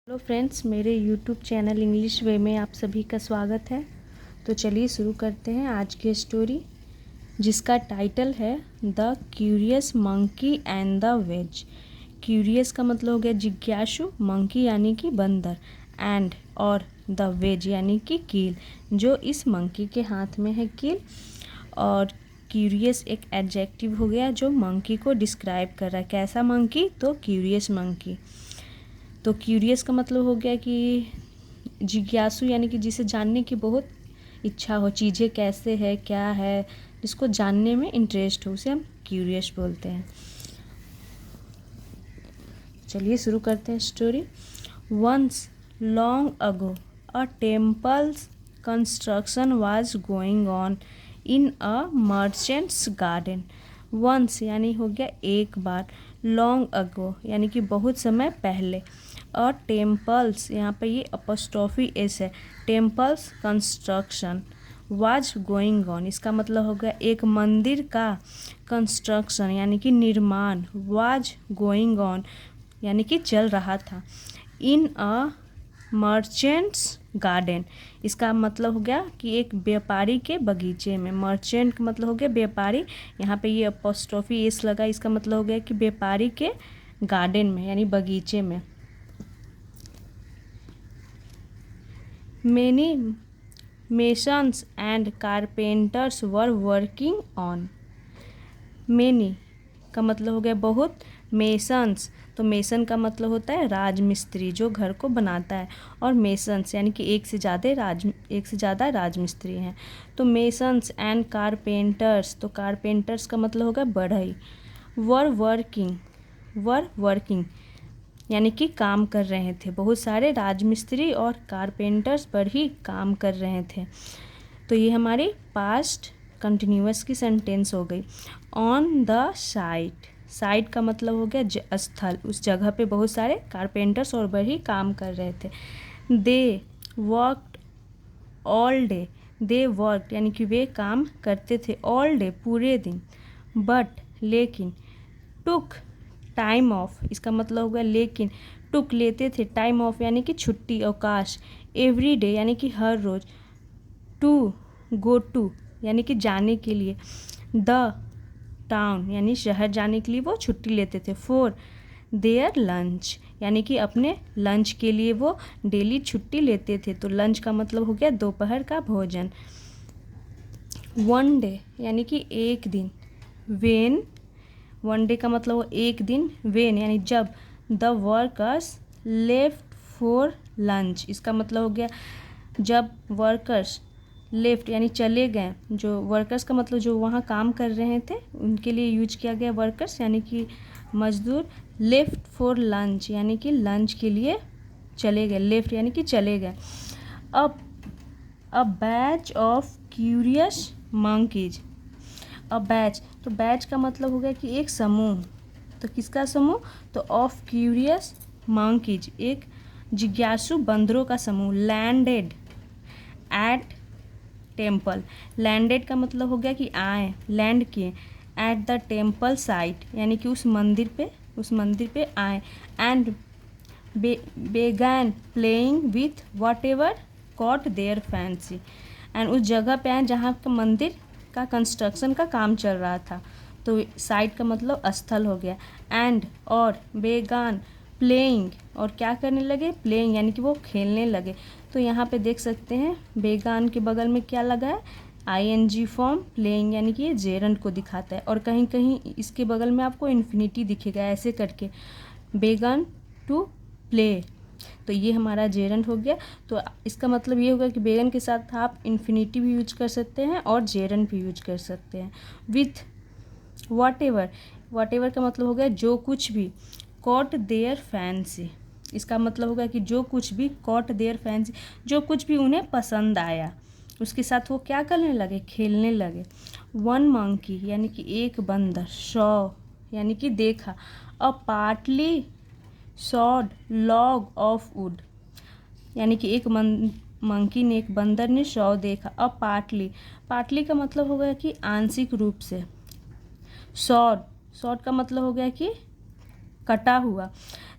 Hello friends, मेरे YouTube channel English वे में आप सभी का स्वागत है। तो चलिए शुरू करते हैं आज की स्टोरी, जिसका टाइटल है the curious monkey and the ways. Curious का मतलब हो गया जिज्ञासु, मंकी यानी कि बंदर, एंड और द वेज यानी कि कील, जो इस मंकी के हाथ में है कील। और क्यूरियस एक एडजेक्टिव हो गया जो मंकी को डिस्क्राइब कर रहा है। कैसा मंकी? तो क्यूरियस मंकी। तो क्यूरियस का मतलब हो गया कि जिज्ञासु, यानी कि जिसे जानने की बहुत इच्छा हो, चीज़ें कैसे है, क्या है, जिसको जानने में इंटरेस्ट हो, उसे हम क्यूरियस बोलते हैं। चलिए शुरू करते हैं story. Once long ago a temple's construction was going on in a merchant's garden. Once यानी हो गया एक बार, लॉन्ग अगो यानी कि बहुत समय पहले, और टेम्पल्स यहाँ पे ये अपॉस्ट्रोफी एस है, temples construction was going on, इसका मतलब हो गया एक मंदिर का कंस्ट्रक्शन यानी कि निर्माण, वाज गोइंग ऑन यानी कि चल रहा था, इन अ मर्चेंट्स गार्डन, इसका मतलब हो गया कि एक व्यापारी के बगीचे में। मर्चेंट का मतलब हो गया व्यापारी, यहाँ पे ये अपॉस्ट्रोफी एस लगा, इसका मतलब हो गया कि व्यापारी के गार्डन में यानी बगीचे में। Many masons and carpenters were working on। Many का मतलब हो गया बहुत, मेसन्स तो मेसन का मतलब होता है राजमिस्त्री, जो घर को बनाता है, और मेसन्स यानी कि एक से ज़्यादा राजमिस्त्री हैं। तो मेसन्स एंड कारपेंटर्स, तो कारपेंटर्स का मतलब होगा बढ़ई। वर वर्किंग यानी कि काम कर रहे थे, बहुत सारे राजमिस्त्री और कारपेंटर्स पर ही काम कर रहे थे। तो ये हमारी पास्ट कंटिन्यूअस की सेंटेंस हो गई। ऑन द साइट, साइट का मतलब हो गया स्थल, उस जगह पे बहुत सारे कारपेंटर्स और बढ़ई काम कर रहे थे। They worked all day, they work यानी कि वे काम करते थे, ऑल डे पूरे दिन, बट लेकिन, टुक टाइम ऑफ, इसका मतलब होगा लेकिन, टुक लेते थे, टाइम ऑफ यानी कि छुट्टी, अवकाश, एवरी डे यानी कि हर रोज़, टू गो टू यानी कि जाने के लिए, द टाउन यानी शहर जाने के लिए वो छुट्टी लेते थे, फॉर देयर लंच यानी कि अपने लंच के लिए वो डेली छुट्टी लेते थे। तो लंच का मतलब हो गया दोपहर का भोजन। वन डे यानी कि एक दिन, वेन, वन डे का मतलब हो एक दिन, वेन यानी जब, the workers left for lunch, इसका मतलब हो गया जब वर्कर्स लेफ्ट यानी चले गए, जो वर्कर्स का मतलब जो वहाँ काम कर रहे थे उनके लिए यूज किया गया वर्कर्स यानी कि मजदूर, लेफ्ट फॉर लंच यानी कि लंच के लिए चले गए, लेफ्ट यानी कि चले गए। अब a batch of curious monkeys, a batch, तो बैच का मतलब हो गया कि एक समूह, तो किसका समूह? तो ऑफ क्यूरियस मंकीज, एक जिज्ञासु बंदरों का समूह, लैंडेड एट टेम्पल, लैंडेड का मतलब हो गया कि आए, लैंड किए, एट द टेम्पल साइट यानी कि उस मंदिर पे आए, and began playing with whatever caught their fancy, and उस जगह पे आए जहाँ का मंदिर का कंस्ट्रक्शन का काम चल रहा था। तो साइट का मतलब स्थल हो गया, एंड और बेगान प्लेइंग, और क्या करने लगे? प्लेइंग यानी कि वो खेलने लगे। तो यहाँ पे देख सकते हैं बेगान के बगल में क्या लगा है? ING फॉर्म, प्लेइंग यानी कि ये जेरंड को दिखाता है, और कहीं कहीं इसके बगल में आपको इन्फिनिटी दिखेगा ऐसे करके, बेगन टू प्ले, तो ये हमारा जेरंड हो गया। तो इसका मतलब ये होगा कि बेगन के साथ आप इन्फिनिटी भी यूज कर सकते हैं और जेरंड भी यूज कर सकते हैं। विथ वॉट एवर का मतलब हो गया जो कुछ भी, कॉट देयर फैंसी, इसका मतलब होगा कि जो कुछ भी, कॉट देयर फैंसी, जो कुछ भी उन्हें पसंद आया उसके साथ वो क्या करने लगे? खेलने लगे। वन मंकी यानी कि एक बंदर, सॉ यानी कि देखा, a partly sawed log of wood यानी कि एक मंकी ने, एक बंदर ने सॉ देखा, अ पार्टली का मतलब हो गया कि आंशिक रूप से, शॉर्ट का मतलब हो गया कि कटा हुआ,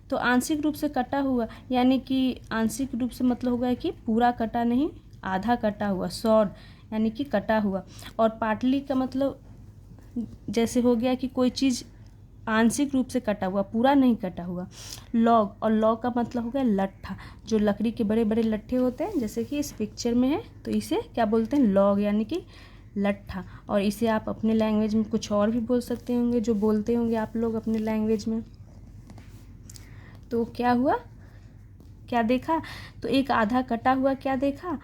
तो आंशिक रूप से कटा हुआ यानी कि आंशिक रूप से मतलब होगा कि पूरा कटा नहीं, आधा कटा हुआ, सॉड यानी कि कटा हुआ। और पार्टली का मतलब जैसे हो गया कि कोई चीज़ आंशिक रूप से कटा हुआ, पूरा नहीं कटा हुआ। लॉग, और लॉग का मतलब हो गया लट्ठा, जो लकड़ी के बड़े बड़े लट्ठे होते हैं, जैसे कि इस पिक्चर में है, तो इसे क्या बोलते हैं, लॉग यानी कि लट्ठा। और इसे आप अपने लैंग्वेज में कुछ और भी बोल सकते होंगे, जो बोलते होंगे आप लोग अपने लैंग्वेज में। तो क्या हुआ, क्या देखा, तो एक आधा कटा हुआ क्या देखा,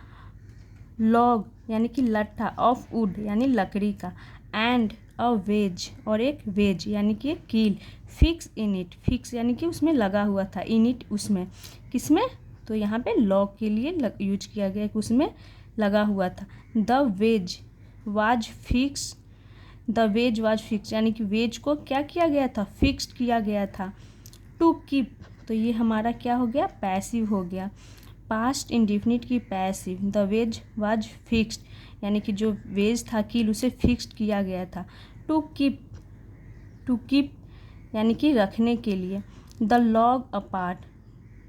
लॉग यानी कि लट्ठा, ऑफ वुड यानी लकड़ी का, एंड अ वेज, और एक वेज यानी कि एक कील, फिक्स इन इट, फिक्स यानी कि उसमें लगा हुआ था, इन इट उसमें, किसमें, तो यहाँ पे लॉग के लिए यूज किया गया कि उसमें लगा हुआ था। The ways was fix, the ways was fix यानी कि वेज को क्या किया गया था, फिक्स्ड किया गया था। टू कीप, तो ये हमारा क्या हो गया, पैसिव हो गया, पास्ट इंडिफिनिट की passive. The ways was fixed यानी कि जो वेज था कील उसे फिक्स्ड किया गया था। टू कीप, टू कीप यानी कि रखने के लिए। The log apart,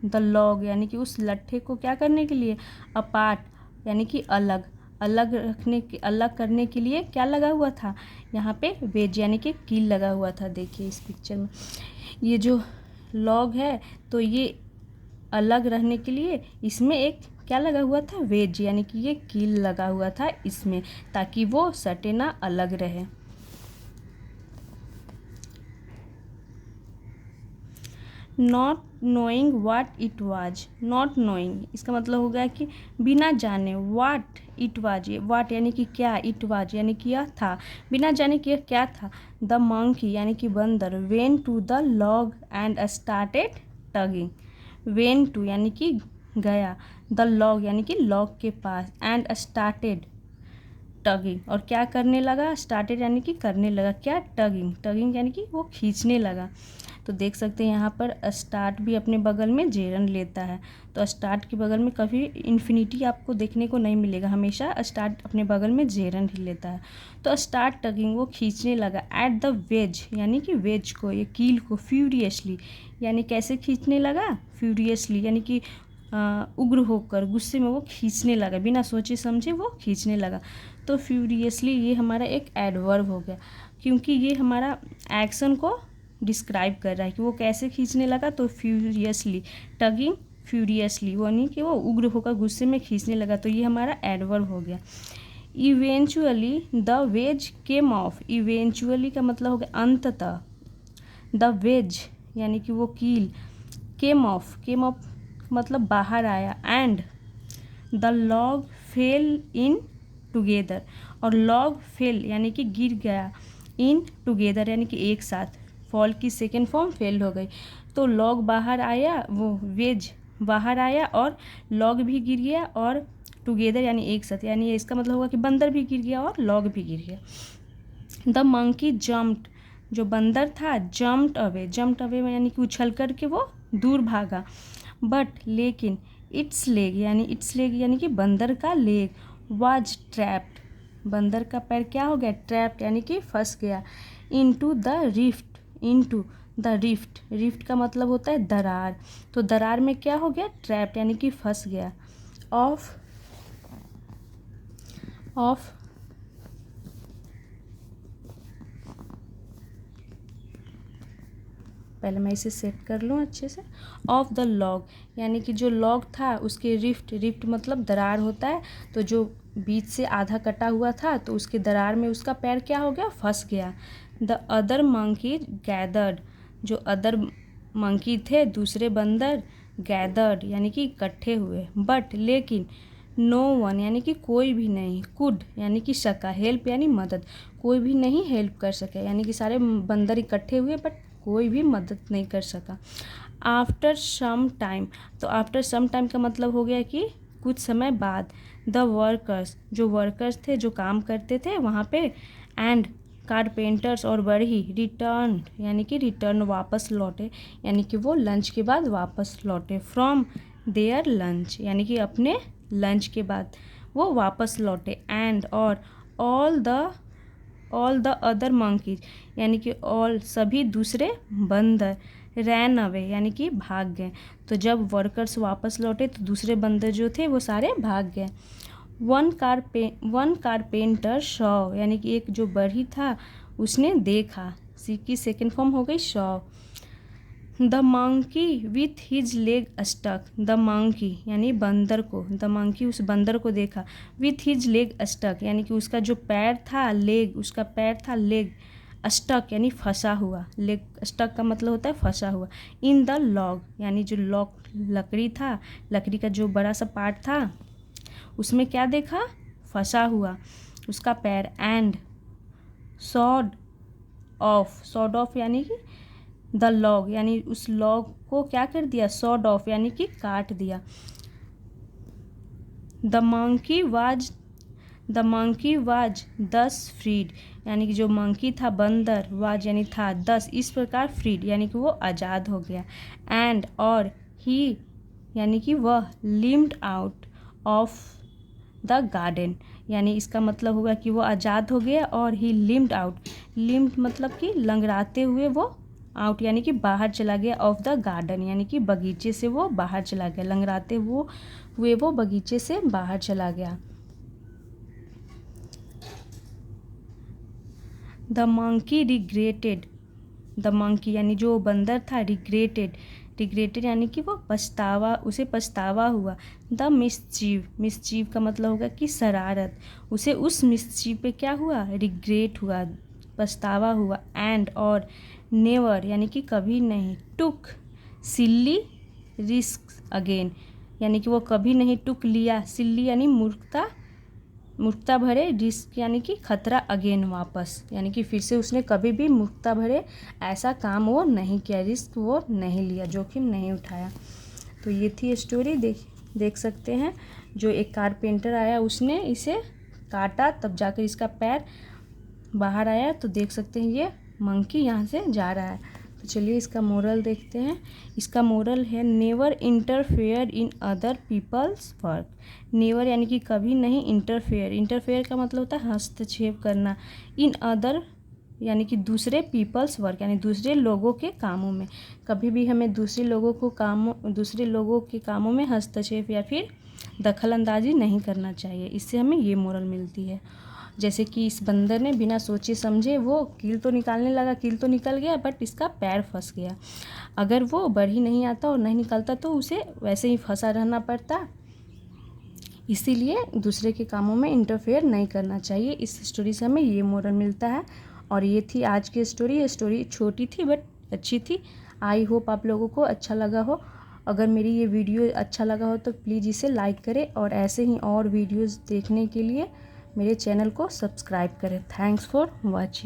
the log यानी कि उस लट्ठे को क्या करने के लिए, अपार्ट यानी कि अलग, अलग रखने के, अलग करने के लिए क्या लगा हुआ था, यहाँ पे वेज यानी कि कील लगा हुआ था। देखिए इस पिक्चर में ये जो लॉग है तो ये अलग रहने के लिए इसमें एक क्या लगा हुआ था, वेज यानी कि ये कील लगा हुआ था इसमें, ताकि वो सटे ना, अलग रहे। Not knowing what it was, not knowing इसका मतलब हो गया कि बिना जाने, वाट इट वाज, वाट यानी कि क्या, इट वाज यानी कि यह था, बिना जाने कि यह क्या था। द मंकी यानी कि बंदर, went to the log and started tugging, went to यानी कि गया, द लॉग यानी कि लॉग के पास, एंड स्टार्टेड टगिंग, और क्या करने लगा, स्टार्टेड यानी कि करने लगा क्या, टगिंग, टगिंग यानी कि वो खींचने लगा। तो देख सकते हैं यहाँ पर स्टार्ट भी अपने बगल में जेरन लेता है, तो स्टार्ट के बगल में कभी इन्फिनिटी आपको देखने को नहीं मिलेगा, हमेशा स्टार्ट अपने बगल में जेरन ही लेता है। तो स्टार्ट टगिंग, वो खींचने लगा, एट द वेज यानी कि वेज को, ये कील को, फ्यूरियसली यानी कैसे खींचने लगा, फ्यूरियसली यानी कि उग्र होकर, गुस्से में वो खींचने लगा, बिना सोचे समझे वो खींचने लगा। तो फ्यूरियसली ये हमारा एक एडवर्ब हो गया, क्योंकि ये हमारा एक्शन को डिस्क्राइब कर रहा है कि वो कैसे खींचने लगा। तो फ्यूरियसली, टगिंग फ्यूरियसली, वो नहीं कि वो उग्र होकर गुस्से में खींचने लगा, तो ये हमारा एडवर्ब हो गया। Eventually the ways came of, eventually का मतलब हो गया अंततः, द वेज यानी कि वो कील, केम ऑफ, केम ऑफ मतलब बाहर आया, and the log fail in together, और लॉग फेल यानी कि गिर गया, इन टुगेदर यानी कि एक साथ, फॉल की सेकेंड फॉर्म फेल हो गई। तो लॉग बाहर आया, वो वेज बाहर आया, और लॉग भी गिर गया, और टुगेदर यानी एक साथ, यानी इसका मतलब होगा कि बंदर भी गिर गया और लॉग भी गिर गया। द मंकी जम्प्ड, जो बंदर था, जम्प्ड अवे, जम्प्ड अवे यानी कि उछल कर के वो दूर भागा, बट लेकिन इट्स लेग यानी कि बंदर का लेग, वाज ट्रैप्ड, बंदर का पैर क्या हो गया, ट्रैप्ड यानी कि फंस गया, into the rift, into the rift, rift का मतलब होता है दरार, तो दरार में क्या हो गया, ट्रैप्ड यानी कि फंस गया, ऑफ पहले मैं इसे सेट कर लूँ अच्छे से, ऑफ द लॉग यानी कि जो लॉग था उसके रिफ्ट, रिफ्ट मतलब दरार होता है, तो जो बीच से आधा कटा हुआ था तो उसके दरार में उसका पैर क्या हो गया, फंस गया। द अदर मंकी गैदर्ड, जो अदर मंकी थे, दूसरे बंदर, गैदर्ड यानी कि इकट्ठे हुए, बट लेकिन, नो वन यानी कि कोई भी नहीं, कुड यानी कि सका, हेल्प यानी मदद, कोई भी नहीं हेल्प कर सके, यानी कि सारे बंदर इकट्ठे हुए बट कोई भी मदद नहीं कर सका। आफ्टर सम टाइम, तो आफ्टर सम टाइम का मतलब हो गया कि कुछ समय बाद, द वर्कर्स, जो वर्कर्स थे, जो काम करते थे वहाँ पे, एंड कारपेंटर्स और बढ़ई, रिटर्न यानी कि रिटर्न वापस लौटे, यानी कि वो लंच के बाद वापस लौटे, फ्रॉम देयर लंच यानी कि अपने लंच के बाद वो वापस लौटे, एंड और ऑल द अदर मंकीज यानी कि ऑल सभी दूसरे बंदर, रैन अवे यानी कि भाग गए। तो जब वर्कर्स वापस लौटे तो दूसरे बंदर जो थे वो सारे भाग गए। वन कारपेंटर शॉ यानी कि एक जो बढ़ई था उसने देखा, सी की सेकेंड फॉर्म हो गई शॉ। The monkey with his leg stuck, the monkey यानी बंदर को, द मंकी उस बंदर को देखा, विथ हिज लेग स्टक यानी कि उसका जो पैर था लेग, उसका पैर था लेग, स्टक यानी फंसा हुआ, लेग स्टक का मतलब होता है फंसा हुआ, इन द लॉग यानी जो लॉग लकड़ी था, लकड़ी का जो बड़ा सा पार्ट था उसमें क्या देखा, फंसा हुआ उसका पैर। एंड सॉड ऑफ यानी कि द लॉग यानी उस लॉग को क्या कर दिया, सॉड ऑफ यानी कि काट दिया। द मंकी वाज दस फ्रीड यानी कि जो मंकी था बंदर, वाज यानी था, दस इस प्रकार, फ्रीड यानी कि वो आज़ाद हो गया। एंड और ही यानी कि वह limbed out of the garden यानी इसका मतलब होगा कि वो आज़ाद हो गया और ही लिम्ड आउट, लिम्ड मतलब कि लंगड़ाते हुए वो, आउट यानी कि बाहर चला गया, ऑफ द गार्डन यानी कि बगीचे से वो बाहर चला गया, लंगड़ाते हुए वो बगीचे से बाहर चला गया। The monkey regretted, the monkey यानी जो बंदर था, रिग्रेटेड यानी कि वो पछतावा, उसे पछतावा हुआ। द मिसचीव का मतलब होगा कि शरारत, उसे उस मिसचीव पे क्या हुआ, रिग्रेट हुआ, पछतावा हुआ। एंड और नेवर यानी कि कभी नहीं, टुक सिल्ली रिस्क अगेन यानी कि वो कभी नहीं टुक लिया, सिल्ली यानी मूर्खता भरे, रिस्क यानी कि खतरा, अगेन वापस यानी कि फिर से उसने कभी भी मूर्खता भरे ऐसा काम वो नहीं किया, रिस्क वो नहीं लिया, जोखिम नहीं उठाया। तो ये थी स्टोरी, देख सकते हैं। जो एक कारपेंटर आया उसने इसे काटा तब जाकर इसका पैर बाहर आया। तो देख सकते हैं ये मंकी यहाँ से जा रहा है। तो चलिए इसका मोरल देखते हैं। इसका मोरल है never interfere in other people's work. Never यानी कि कभी नहीं, इंटरफेयर का मतलब होता है हस्तक्षेप करना, इन अदर यानी कि दूसरे पीपल्स वर्क यानी दूसरे लोगों के कामों में। कभी भी हमें दूसरे लोगों के कामों में हस्तक्षेप या फिर दखल अंदाजी नहीं करना चाहिए। इससे हमें ये मोरल मिलती है। जैसे कि इस बंदर ने बिना सोचे समझे वो कील तो निकालने लगा, कील तो निकल गया बट इसका पैर फंस गया। अगर वो बढ़ी नहीं आता और नहीं निकलता तो उसे वैसे ही फंसा रहना पड़ता। इसीलिए दूसरे के कामों में इंटरफेयर नहीं करना चाहिए। इस स्टोरी से हमें ये मोरल मिलता है। और ये थी आज की स्टोरी। ये स्टोरी छोटी थी बट अच्छी थी। आई होप आप लोगों को अच्छा लगा हो। अगर मेरी ये वीडियो अच्छा लगा हो तो प्लीज़ इसे लाइक करें और ऐसे ही और वीडियोज़ देखने के लिए मेरे चैनल को सब्सक्राइब करें। Thanks for watching.